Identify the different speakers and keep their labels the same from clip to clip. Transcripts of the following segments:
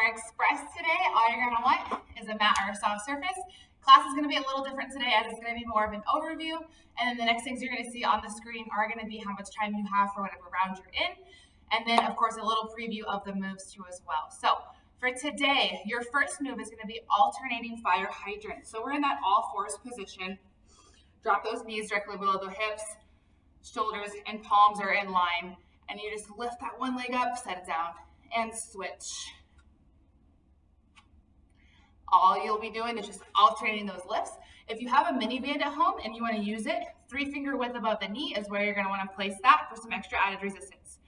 Speaker 1: express today, all you're going to want is a matte or a soft surface. Class is going to be a little different today as it's going to be more of an overview. And then the next things you're going to see on the screen are going to be how much time you have for whatever round you're in. And then, of course, a little preview of the moves too as well. So for today, your first move is going to be alternating fire hydrant. So we're in that all fours position. Drop those knees directly below the hips, shoulders and palms are in line. And you just lift that one leg up, set it down, and switch. All you'll be doing is just alternating those lifts. If you have a mini band at home and you want to use it, 3-finger width above the knee is where you're going to want to place that for some extra added resistance.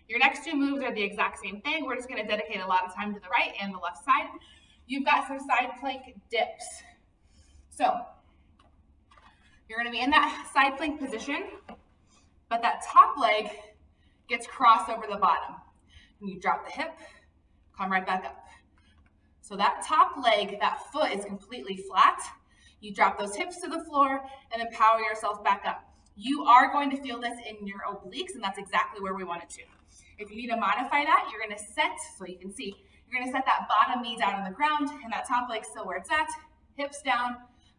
Speaker 1: Your next two moves are the exact same thing. We're just going to dedicate a lot of time to the right and the left side. You've got some side plank dips. So you're going to be in that side plank position, but that top leg gets crossed over the bottom. And you drop the hip, come right back up. So that top leg, that foot is completely flat. You drop those hips to the floor and then power yourself back up. You are going to feel this in your obliques, and that's exactly where we want it to. If you need to modify that, you're going to set, so you can see, you're going to set that bottom knee down on the ground and that top leg still where it's at, hips down,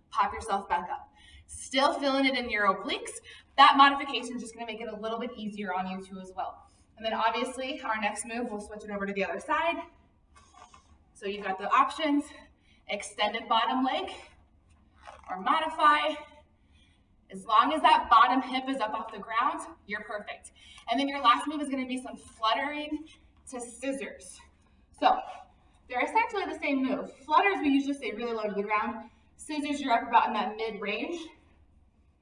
Speaker 1: pop yourself back up. Still feeling it in your obliques. That modification is just going to make it a little bit easier on you too as well. And then obviously our next move, we'll switch it over to the other side. So you've got the options, extended bottom leg or modify. As long as that bottom hip is up off the ground, you're perfect. And then your last move is going to be some fluttering to scissors. So they're essentially the same move. Flutters, we usually stay really low to the ground. Scissors, you're up about in that mid-range.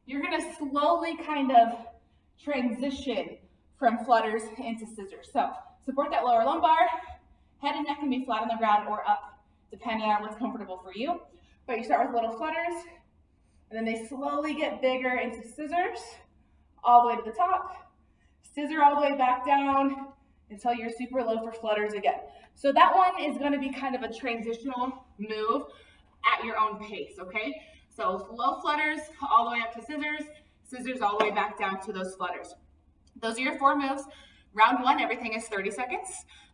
Speaker 1: You're going to slowly kind of transition from flutters into scissors. So support that lower lumbar. Head and neck can be flat on the ground or up, depending on what's comfortable for you. But you start with little flutters, and then they slowly get bigger into scissors, all the way to the top, scissor all the way back down until you're super low for flutters again. So that one is going to be kind of a transitional move at your own pace, okay? So low flutters all the way up to scissors, scissors all the way back down to those flutters. Those are your 4 moves. Round 1, everything is 30 seconds.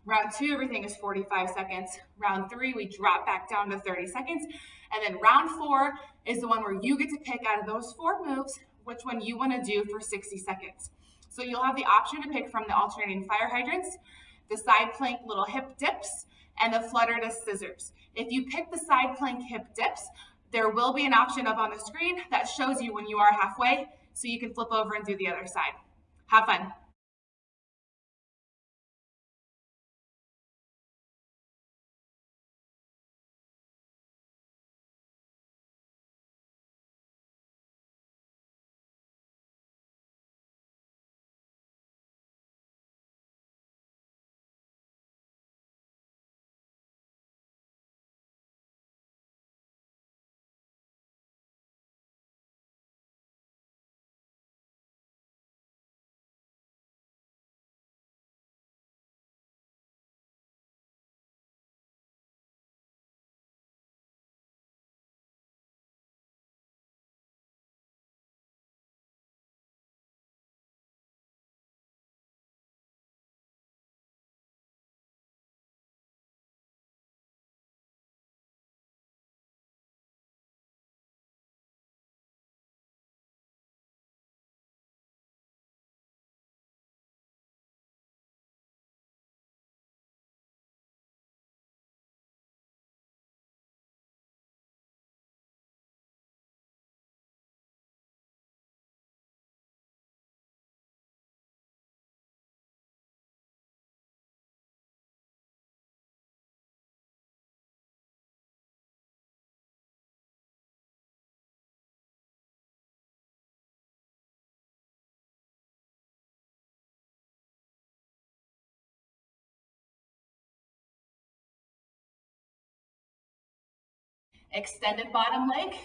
Speaker 1: Round 2, everything is 45 seconds. Round 3, we drop back down to 30 seconds. And then round 4 is the one where you get to pick out of those 4 moves which one you want to do for 60 seconds. So you'll have the option to pick from the alternating fire hydrants, the side plank little hip dips, and the flutter to scissors. If you pick the side plank hip dips, there will be an option up on the screen that shows you when you are halfway, so you can flip over and do the other side. Have fun. Extended bottom leg